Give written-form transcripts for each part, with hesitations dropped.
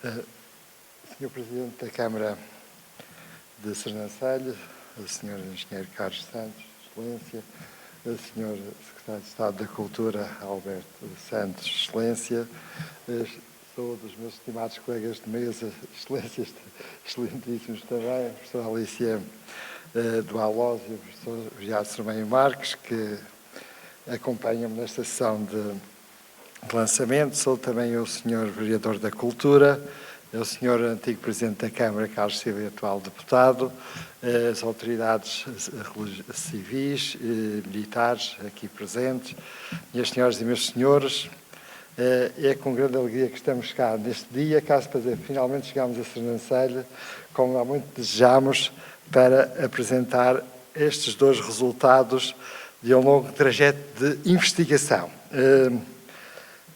Senhor Presidente da Câmara de Sernancelho, Sr. Engenheiro Carlos Santos, Excelência, Sr. Secretário de Estado da Cultura, Alberto Santos, Excelência, saúdo os meus estimados colegas de mesa, Excelências, excelentíssimos também, a professora Alicia do Alós e o professor Viado Sermeio Marques, que acompanham-me nesta sessão de lançamento. Sou também o Sr. Vereador da Cultura, o Sr. Antigo Presidente da Câmara, Carlos Silva, e atual deputado, as autoridades civis, militares aqui presentes, minhas senhoras e meus senhores, é com grande alegria que estamos cá neste dia, caso para dizer, finalmente chegamos a Sernancelho, como há muito desejamos, para apresentar estes dois resultados de um longo trajeto de investigação.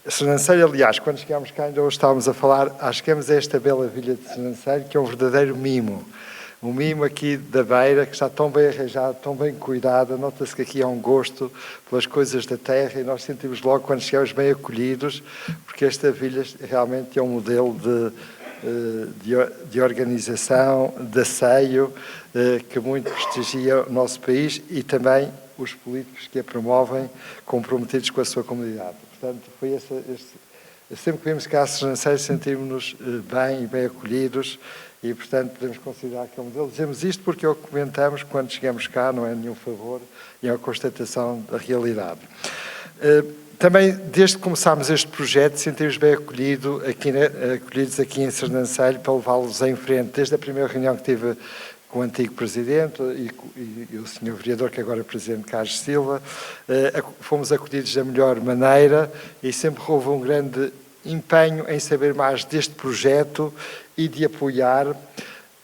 Sernancelho, aliás, quando chegámos cá, ainda hoje estávamos a falar, chegamos a esta bela vila de Sernancelho, que é um verdadeiro mimo. Um mimo aqui da beira, que está tão bem arranjado, tão bem cuidado. Nota-se que aqui há um gosto pelas coisas da terra e nós sentimos logo, quando chegamos, bem acolhidos, porque esta vila realmente é um modelo de organização, de asseio, que muito prestigia o nosso país e também os políticos que a promovem, comprometidos com a sua comunidade. Portanto, foi sempre que vimos cá a Sernancelho, sentimos-nos bem e bem acolhidos e, portanto, podemos considerar que é um modelo. Dizemos isto porque é o que comentamos quando chegamos cá, não é nenhum favor, é uma constatação da realidade. Também, desde que começámos este projeto, sentimos bem acolhidos aqui em Sernancelho para levá-los em frente, desde a primeira reunião que tive com o antigo Presidente e o Sr. Vereador, que agora é Presidente Carlos Silva, fomos acolhidos da melhor maneira e sempre houve um grande empenho em saber mais deste projeto e de apoiar,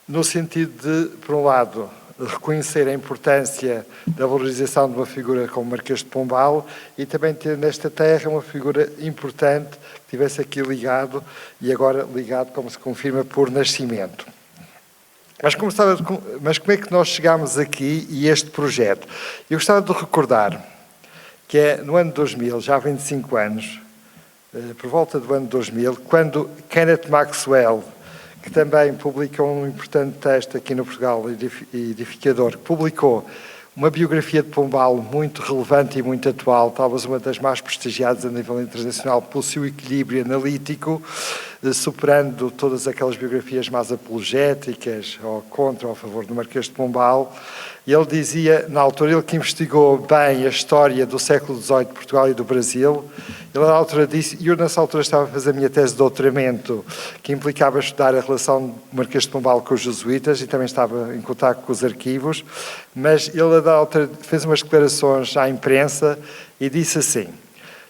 no sentido de, por um lado, reconhecer a importância da valorização de uma figura como Marquês de Pombal e também ter nesta terra uma figura importante que estivesse aqui ligado e agora ligado, como se confirma, por nascimento. Mas como é que nós chegámos aqui e este projeto? Eu gostava de recordar que é no ano 2000, já há 25 anos, por volta do ano 2000, quando Kenneth Maxwell, que também publicou um importante texto aqui no Portugal Edificador, que publicou uma biografia de Pombal muito relevante e muito atual, talvez uma das mais prestigiadas a nível internacional pelo seu equilíbrio analítico, superando todas aquelas biografias mais apologéticas, ou contra ou a favor do Marquês de Pombal. E ele dizia, na altura, ele que investigou bem a história do século XVIII de Portugal e do Brasil, ele na altura disse, e eu nessa altura estava a fazer a minha tese de doutoramento, que implicava estudar a relação do Marquês de Pombal com os jesuítas, e também estava em contato com os arquivos, mas ele na altura fez umas declarações à imprensa e disse assim,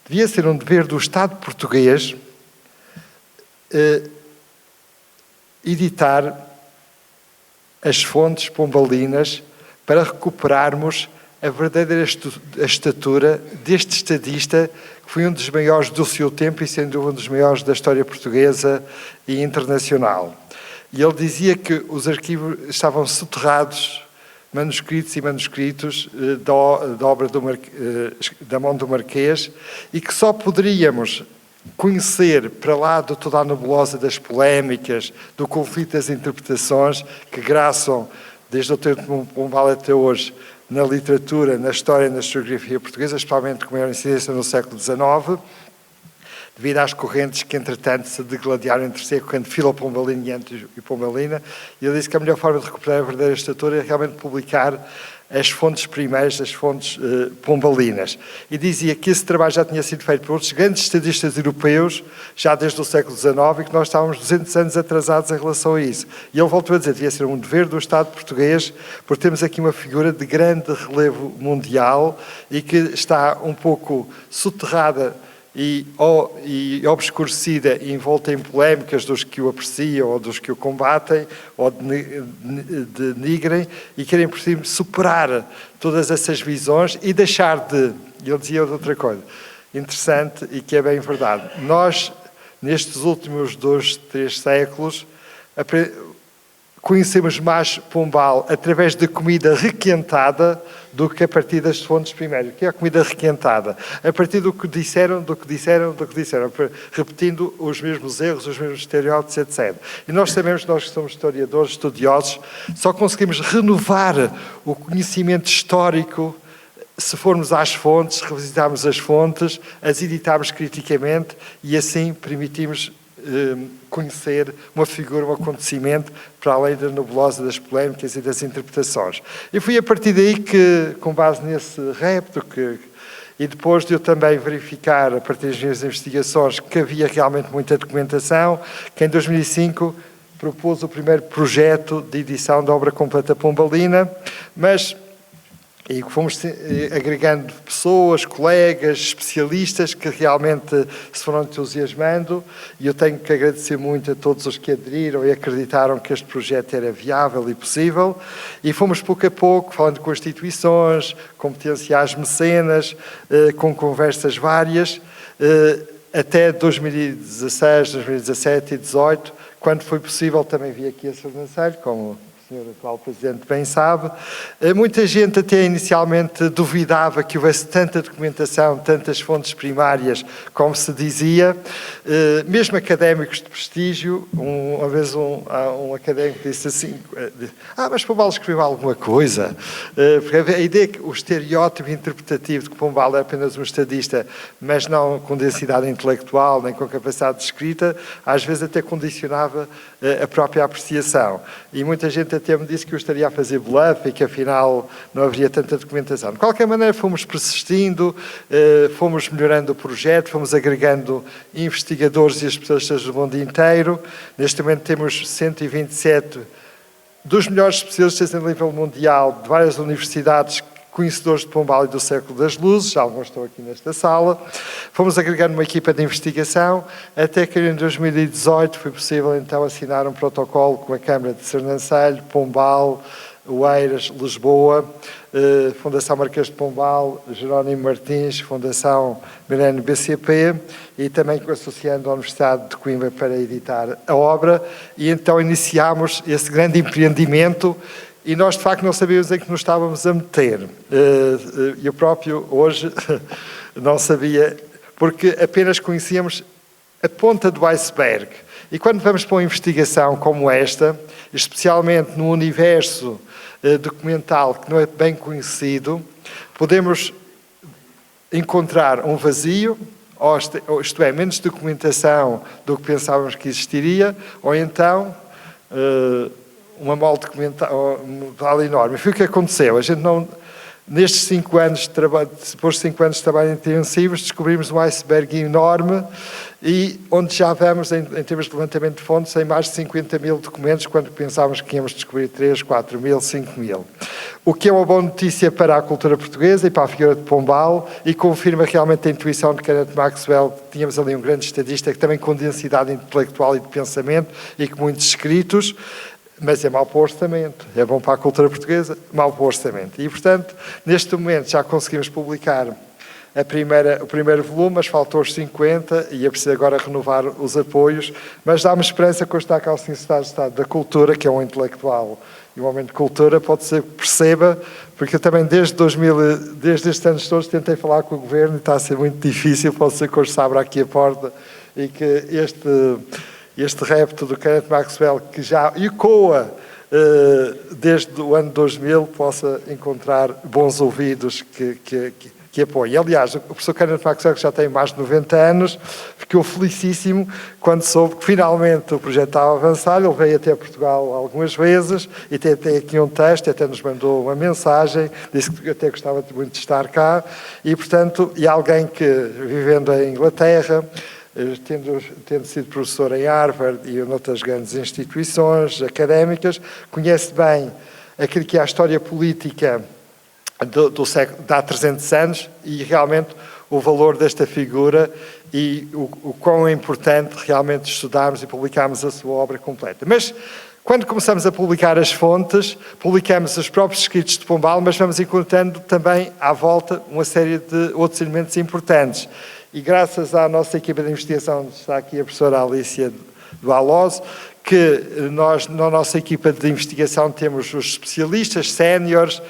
devia ser um dever do Estado português editar as fontes pombalinas para recuperarmos a verdadeira estatura deste estadista que foi um dos maiores do seu tempo e sendo um dos maiores da história portuguesa e internacional. E ele dizia que os arquivos estavam soterrados, manuscritos e manuscritos da obra da mão do Marquês e que só poderíamos conhecer, para lá de toda a nebulosa das polémicas, do conflito das interpretações que graçam desde o tempo de Pombal até hoje na literatura, na história e na historiografia portuguesa, especialmente com maior incidência no século XIX, devido às correntes que, entretanto, se degladiaram entre si, a corrente filo-pombalina e pombalina, e ele disse que a melhor forma de recuperar a verdadeira estatura é realmente publicar as fontes primeiras, as fontes pombalinas. E dizia que esse trabalho já tinha sido feito por outros grandes estadistas europeus, já desde o século XIX, e que nós estávamos 200 anos atrasados em relação a isso. E ele voltou a dizer que devia ser um dever do Estado português, porque temos aqui uma figura de grande relevo mundial e que está um pouco soterrada e obscurecida e envolta em polémicas dos que o apreciam ou dos que o combatem ou denigrem e querem, por cima, superar todas essas visões e deixar de... Ele dizia outra coisa interessante e que é bem verdade. Nós, nestes últimos 2, 3 séculos, conhecemos mais Pombal através da comida requentada do que a partir das fontes primárias. O que é a comida requentada? A partir do que disseram, repetindo os mesmos erros, os mesmos estereótipos, etc. E nós sabemos, nós que somos historiadores, estudiosos, só conseguimos renovar o conhecimento histórico se formos às fontes, revisitarmos as fontes, as editarmos criticamente e assim permitimos conhecer uma figura, um acontecimento, para além da nebulosa das polémicas e das interpretações. E foi a partir daí que, com base nesse repto, e depois de eu também verificar, a partir das minhas investigações, que havia realmente muita documentação, que em 2005 propus o primeiro projeto de edição da obra completa pombalina, e fomos agregando pessoas, colegas, especialistas que realmente se foram entusiasmando, e eu tenho que agradecer muito a todos os que aderiram e acreditaram que este projeto era viável e possível, e fomos pouco a pouco, falando com instituições, com potenciais mecenas, com conversas várias, até 2016, 2017 e 2018, quando foi possível, também vi aqui a Sernancelho, como o senhor atual Presidente bem sabe. Muita gente até inicialmente duvidava que houvesse tanta documentação, tantas fontes primárias, como se dizia. Mesmo académicos de prestígio, uma vez um académico disse assim, mas Pombal escreveu alguma coisa. Porque a ideia que o estereótipo interpretativo de que Pombal é apenas um estadista, mas não com densidade intelectual, nem com capacidade de escrita, às vezes até condicionava a própria apreciação. E muita gente até me disse que eu estaria a fazer bluff e que afinal não haveria tanta documentação. De qualquer maneira, fomos persistindo, fomos melhorando o projeto, fomos agregando investigadores e especialistas do mundo inteiro. Neste momento temos 127 dos melhores especialistas a nível mundial de várias universidades, conhecedores de Pombal e do século das luzes, alguns estão aqui nesta sala. Fomos agregando uma equipa de investigação, até que em 2018 foi possível então assinar um protocolo com a Câmara de Sernancelho, Pombal, Oeiras, Lisboa, Fundação Marquês de Pombal, Jerónimo Martins, Fundação Milênio BCP, e também associando a Universidade de Coimbra para editar a obra, e então iniciámos esse grande empreendimento. E nós, de facto, não sabíamos em que nos estávamos a meter. Eu próprio, hoje, não sabia, porque apenas conhecíamos a ponta do iceberg. E quando vamos para uma investigação como esta, especialmente no universo documental que não é bem conhecido, podemos encontrar um vazio, isto é, menos documentação do que pensávamos que existiria, ou então uma mal documental enorme. Foi o que aconteceu. A gente não, nestes 5 anos de trabalho, depois de 5 anos de trabalho intensivos, descobrimos um iceberg enorme e onde já vamos, em termos de levantamento de fontes, em mais de 50 mil documentos, quando pensávamos que íamos descobrir 3, 4 mil, 5 mil. O que é uma boa notícia para a cultura portuguesa e para a figura de Pombal, e confirma realmente a intuição de Kenneth Maxwell, que tínhamos ali um grande estadista, que também com densidade intelectual e de pensamento, e com muitos escritos, mas é mau para o orçamento. É bom para a cultura portuguesa, mau para o orçamento. E, portanto, neste momento já conseguimos publicar o primeiro volume, mas faltou os 50 e é preciso agora renovar os apoios, mas dá-me esperança que hoje está cá o Sr. Secretário de Estado da Cultura, que é um intelectual e um homem de cultura, pode ser que perceba, porque eu também desde estes anos todos tentei falar com o Governo e está a ser muito difícil, pode ser que hoje se abra aqui a porta e que este repto do Kenneth Maxwell, que já ecoa desde o ano 2000, possa encontrar bons ouvidos que apoiem. Aliás, o professor Kenneth Maxwell, que já tem mais de 90 anos, ficou felicíssimo quando soube que finalmente o projeto estava a avançar. Ele veio até Portugal algumas vezes e tem aqui um texto, até nos mandou uma mensagem, disse que até gostava muito de estar cá, e portanto, e alguém que, vivendo em Inglaterra, tendo sido professor em Harvard e em outras grandes instituições académicas, conhece bem aquilo que é a história política do século de há 300 anos e realmente o valor desta figura e o quão é importante realmente estudarmos e publicarmos a sua obra completa. Mas quando começamos a publicar as fontes, publicamos os próprios escritos de Pombal, mas vamos encontrando também à volta uma série de outros elementos importantes. E graças à nossa equipa de investigação, está aqui a professora Alicia do Alós, que nós, na nossa equipa de investigação, temos os especialistas, séniores,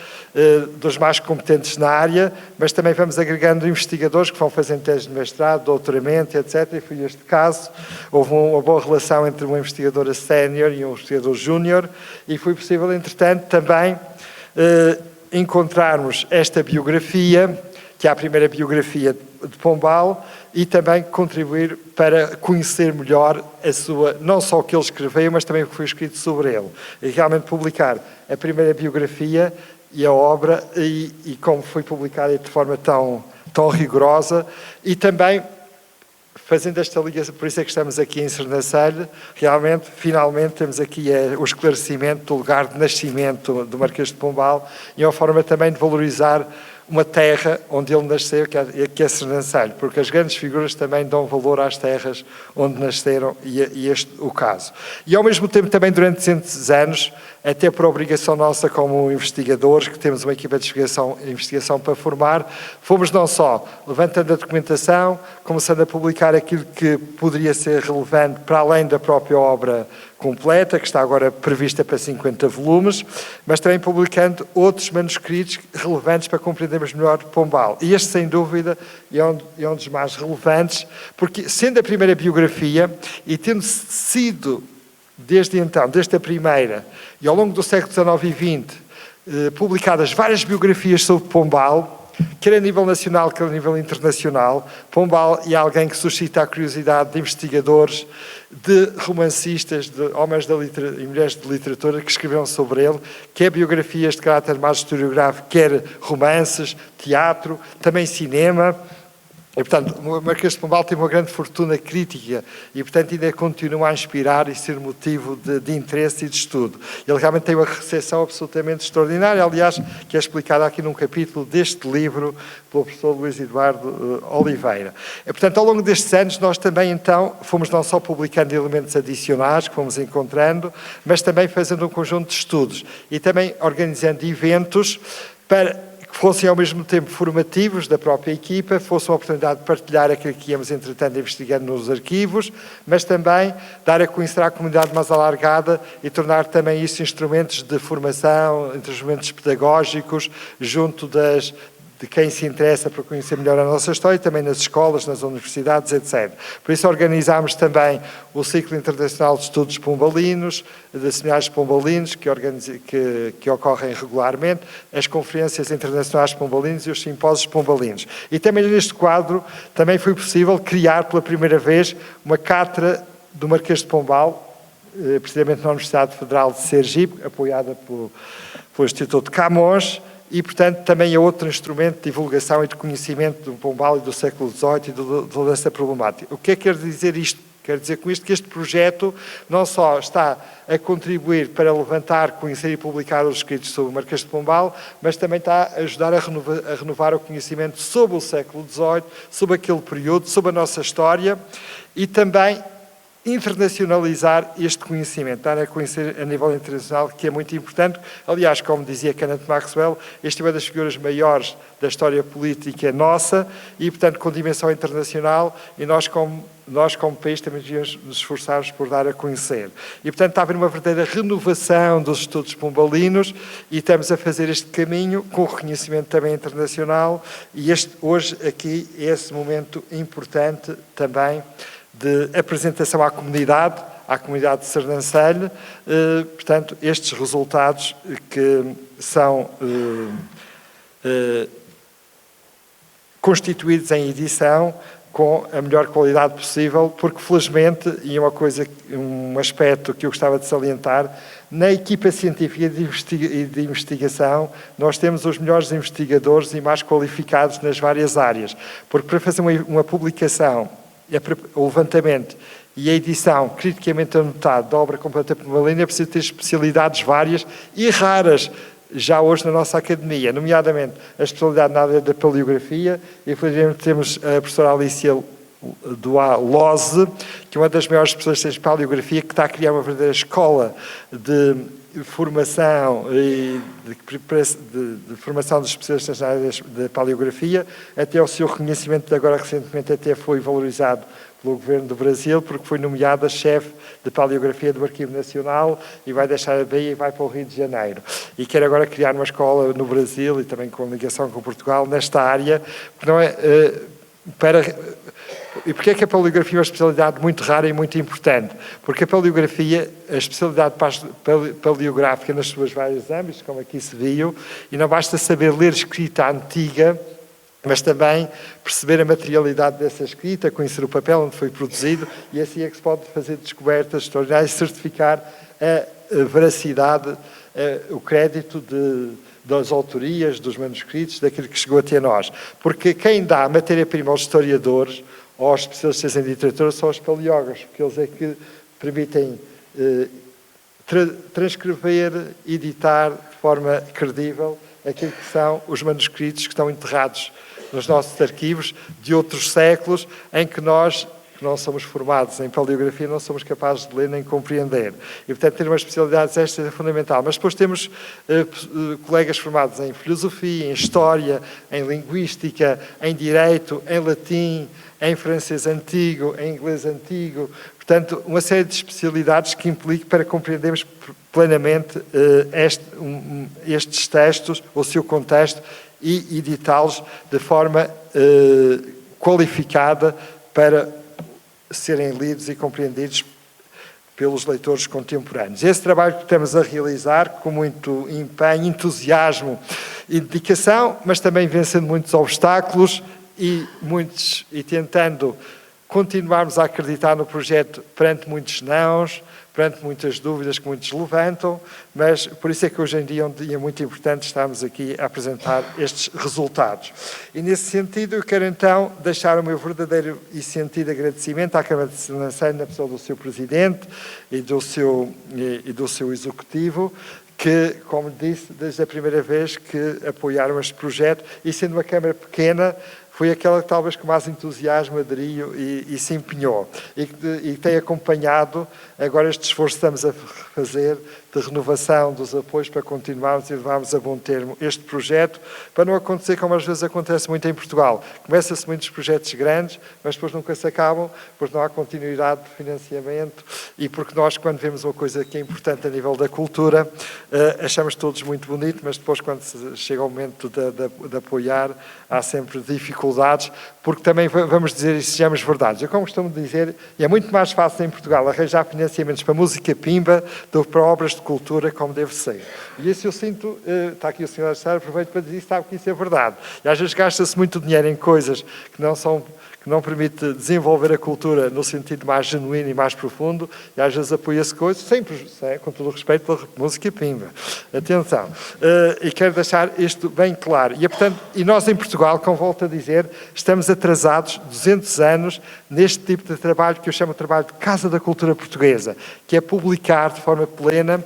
dos mais competentes na área, mas também vamos agregando investigadores que vão fazendo teses de mestrado, doutoramento, etc. E foi este caso. Houve uma boa relação entre uma investigadora sénior e um investigador júnior, e foi possível, entretanto, também encontrarmos esta biografia, que é a primeira biografia de Pombal, e também contribuir para conhecer melhor a sua, não só o que ele escreveu, mas também o que foi escrito sobre ele. E realmente publicar a primeira biografia e a obra, e como foi publicada de forma tão rigorosa, e também fazendo esta ligação, por isso é que estamos aqui em Sernancelho, realmente, finalmente, temos aqui o esclarecimento do lugar de nascimento do Marquês de Pombal, e uma forma também de valorizar uma terra onde ele nasceu, que é Sernancelho, porque as grandes figuras também dão valor às terras onde nasceram, e este o caso. E ao mesmo tempo também durante 200 anos, até por obrigação nossa como investigadores, que temos uma equipa de investigação para formar, fomos não só levantando a documentação, começando a publicar aquilo que poderia ser relevante para além da própria obra completa, que está agora prevista para 50 volumes, mas também publicando outros manuscritos relevantes para compreendermos melhor Pombal. E este, sem dúvida, é um dos mais relevantes, porque sendo a primeira biografia e tendo sido, desde então, desde a primeira, e ao longo do século XIX e XX, publicadas várias biografias sobre Pombal, quer a nível nacional, quer a nível internacional. Pombal é alguém que suscita a curiosidade de investigadores, de romancistas, de homens e mulheres de literatura que escreveram sobre ele, quer biografias de caráter mais historiográfico, quer romances, teatro, também cinema. E, portanto, o Marquês de Pombal tem uma grande fortuna crítica e, portanto, ainda continua a inspirar e ser motivo de interesse e de estudo. Ele realmente tem uma recepção absolutamente extraordinária, aliás, que é explicada aqui num capítulo deste livro pelo professor Luís Eduardo Oliveira. E, portanto, ao longo destes anos, nós também, então, fomos não só publicando elementos adicionais que fomos encontrando, mas também fazendo um conjunto de estudos e também organizando eventos para que fossem ao mesmo tempo formativos da própria equipa, fosse uma oportunidade de partilhar aquilo que íamos, entretanto, investigando nos arquivos, mas também dar a conhecer à comunidade mais alargada e tornar também isso instrumentos de formação, instrumentos pedagógicos, junto de quem se interessa para conhecer melhor a nossa história, também nas escolas, nas universidades, etc. Por isso organizámos também o Ciclo Internacional de Estudos Pombalinos, de Seminários Pombalinos, que ocorrem regularmente, as Conferências Internacionais Pombalinos e os Simpósios Pombalinos. E também neste quadro, também foi possível criar pela primeira vez uma cátedra do Marquês de Pombal, precisamente na Universidade Federal de Sergipe, apoiada pelo Instituto Camões, e, portanto, também é outro instrumento de divulgação e de conhecimento do Pombal e do século XVIII e de toda essa problemática. O que é que quer dizer isto? Quer dizer com isto que este projeto não só está a contribuir para levantar, conhecer e publicar os escritos sobre o Marquês de Pombal, mas também está a ajudar a renovar o conhecimento sobre o século XVIII, sobre aquele período, sobre a nossa história e também internacionalizar este conhecimento, dar a conhecer a nível internacional, que é muito importante. Aliás, como dizia Kenneth Maxwell, este é uma das figuras maiores da história política nossa e, portanto, com dimensão internacional, e nós como país também devíamos nos esforçar por dar a conhecer. E, portanto, está a haver uma verdadeira renovação dos estudos pombalinos e estamos a fazer este caminho com o reconhecimento também internacional e hoje aqui é esse momento importante também de apresentação à comunidade de Sernancelho, portanto, estes resultados que são constituídos em edição com a melhor qualidade possível, porque felizmente, e um aspecto que eu gostava de salientar, na equipa científica de investigação, nós temos os melhores investigadores e mais qualificados nas várias áreas, porque para fazer uma publicação, o levantamento e a edição criticamente anotada da obra completa pombalina é preciso ter especialidades várias e raras já hoje na nossa academia, nomeadamente a especialidade na área da paleografia, e temos a professora Alicia Lose, que é uma das maiores especialistas de paleografia, que está a criar uma verdadeira escola de formação e de formação dos especialistas na área da paleografia. Até o seu reconhecimento, agora recentemente, até foi valorizado pelo Governo do Brasil, porque foi nomeada chefe de paleografia do Arquivo Nacional e vai deixar a Bahia e vai para o Rio de Janeiro. E quer agora criar uma escola no Brasil e também com ligação com Portugal nesta área, porque não é E porquê é que a paleografia é uma especialidade muito rara e muito importante? Porque a paleografia, a especialidade paleográfica nas suas vários âmbitos, como aqui se viu, e não basta saber ler escrita antiga, mas também perceber a materialidade dessa escrita, conhecer o papel onde foi produzido, e assim é que se pode fazer descobertas extraordinárias e certificar a veracidade, o crédito das autorias, dos manuscritos, daquilo que chegou até nós. Porque quem dá a matéria-prima aos historiadores, aos especialistas em literatura, são os paleógrafos, porque eles é que permitem transcrever, editar de forma credível aquilo que são os manuscritos que estão enterrados nos nossos arquivos de outros séculos, em que nós, que não somos formados em paleografia, não somos capazes de ler nem compreender. E, portanto, ter uma especialidade esta é fundamental. Mas depois temos colegas formados em filosofia, em história, em linguística, em direito, em latim, em francês antigo, em inglês antigo. Portanto, uma série de especialidades que implicam para compreendermos plenamente estes textos, o seu contexto, e editá-los de forma qualificada para serem lidos e compreendidos pelos leitores contemporâneos. Esse trabalho que estamos a realizar com muito empenho, entusiasmo e dedicação, mas também vencendo muitos obstáculos e tentando continuarmos a acreditar no projeto perante muitos nãos, perante muitas dúvidas que muitos levantam, mas por isso é que hoje em dia é um dia muito importante estarmos aqui a apresentar estes resultados. E nesse sentido eu quero então deixar o meu verdadeiro e sentido agradecimento à Câmara de Sernancelho, na pessoa do seu Presidente e do seu Executivo, que, como disse, desde a primeira vez que apoiaram este projeto, e sendo uma Câmara pequena, foi aquela que talvez com mais entusiasmo aderiu e se empenhou. E tem acompanhado agora este esforço que estamos a fazer de renovação dos apoios para continuarmos e levarmos a bom termo este projeto, para não acontecer como às vezes acontece muito em Portugal. Começa-se muitos projetos grandes, mas depois nunca se acabam, porque não há continuidade de financiamento e porque nós, quando vemos uma coisa que é importante a nível da cultura, achamos todos muito bonito, mas depois, quando chega o momento de apoiar, há sempre dificuldades, porque também vamos dizer e sejamos verdades. Eu, como costumo dizer, é muito mais fácil em Portugal arranjar financiamentos para música pimba do que para obras de cultura, como deve ser. E isso eu sinto, está aqui o Sr. Alexandre, aproveito para dizer, sabe que isso é verdade. E às vezes gasta-se muito dinheiro em coisas que não permite desenvolver a cultura no sentido mais genuíno e mais profundo, e às vezes apoia-se coisas, sempre, com todo o respeito pela música pimba. Atenção. E quero deixar isto bem claro. E nós em Portugal, como volto a dizer, estamos atrasados 200 anos neste tipo de trabalho que eu chamo de trabalho de Casa da Cultura Portuguesa, que é publicar de forma plena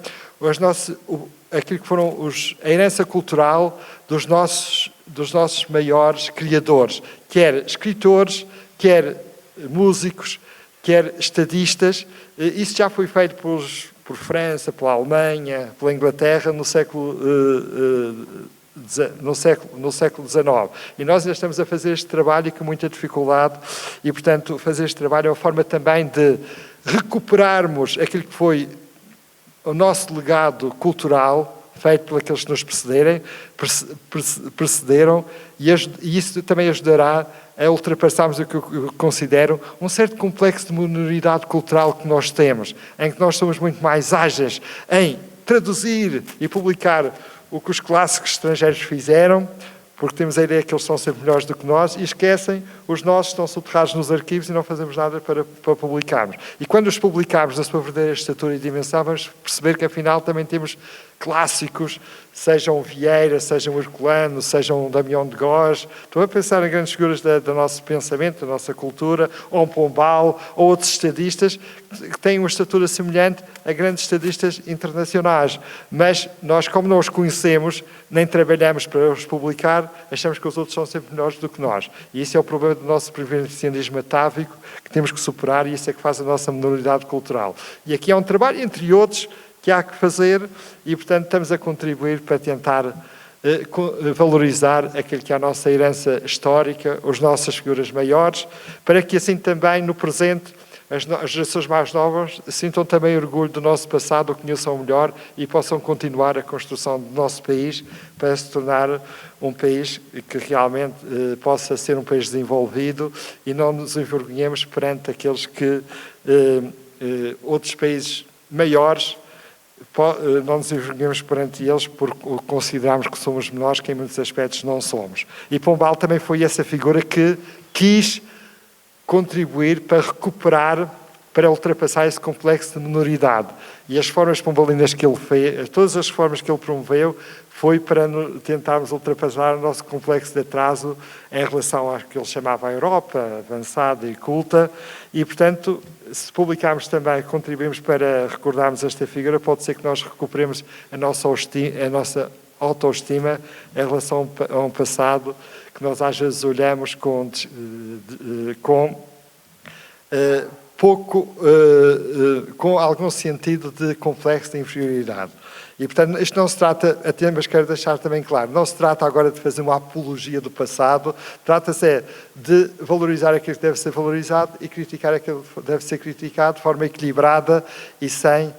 aquilo que foram a herança cultural dos nossos maiores criadores, quer escritores, quer músicos, quer estadistas. Isso já foi feito por França, pela Alemanha, pela Inglaterra no século XIX. E nós ainda estamos a fazer este trabalho com muita dificuldade e, portanto, fazer este trabalho é uma forma também de recuperarmos aquilo que foi o nosso legado cultural, feito por aqueles que nos precederam, e isso também ajudará a ultrapassarmos o que eu considero um certo complexo de minoridade cultural que nós temos, em que nós somos muito mais ágeis em traduzir e publicar o que os clássicos estrangeiros fizeram, porque temos a ideia que eles são sempre melhores do que nós, e esquecem, os nossos estão soterrados nos arquivos e não fazemos nada para publicarmos. E quando os publicarmos na sua verdadeira estatura e dimensão, vamos perceber que afinal também temos clássicos, sejam Vieira, sejam Herculano, sejam Damião de Góes. Estou a pensar em grandes figuras do nosso pensamento, da nossa cultura, ou um Pombal, ou outros estadistas que têm uma estatura semelhante a grandes estadistas internacionais. Mas nós, como não os conhecemos, nem trabalhamos para os publicar, achamos que os outros são sempre melhores do que nós. E isso é o problema do nosso prevencionismo atávico, que temos que superar, e isso é que faz a nossa minoridade cultural. E aqui há um trabalho, entre outros, que há que fazer, e, portanto, estamos a contribuir para tentar valorizar aquilo que é a nossa herança histórica, as nossas figuras maiores, para que assim também, no presente, as gerações mais novas sintam também orgulho do nosso passado, o conheçam melhor e possam continuar a construção do nosso país para se tornar um país que realmente possa ser um país desenvolvido e não nos envergonhemos perante aqueles que outros países maiores, não nos envergonhamos perante eles porque consideramos que somos menores, que em muitos aspectos não somos. E Pombal também foi essa figura que quis contribuir para recuperar, para ultrapassar esse complexo de minoridade. E as formas pombalinas que ele fez, todas as formas que ele promoveu, foi para tentarmos ultrapassar o nosso complexo de atraso em relação ao que ele chamava a Europa, avançada e culta, e, portanto, se publicarmos também, contribuímos para recordarmos esta figura, pode ser que nós recuperemos a nossa autoestima em relação a um passado que nós às vezes olhamos com algum sentido de complexo de inferioridade. E, portanto, isto não se trata, mas quero deixar também claro, não se trata agora de fazer uma apologia do passado, trata-se de valorizar aquilo que deve ser valorizado e criticar aquilo que deve ser criticado de forma equilibrada e sem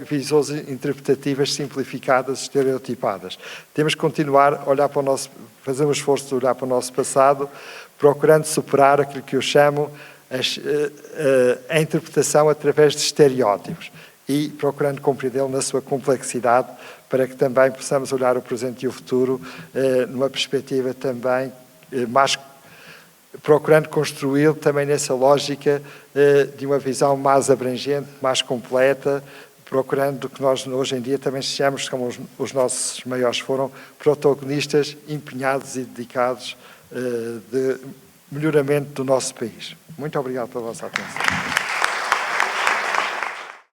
visões interpretativas simplificadas, estereotipadas. Temos que continuar a olhar para o nosso, fazer um esforço de olhar para o nosso passado, procurando superar aquilo que eu chamo a interpretação através de estereótipos e procurando compreendê-lo na sua complexidade para que também possamos olhar o presente e o futuro numa perspectiva também mais procurando construí-lo também nessa lógica de uma visão mais abrangente, mais completa, procurando que nós hoje em dia também sejamos, como os nossos maiores foram, protagonistas empenhados e dedicados de melhoramento do nosso país. Muito obrigado pela vossa atenção.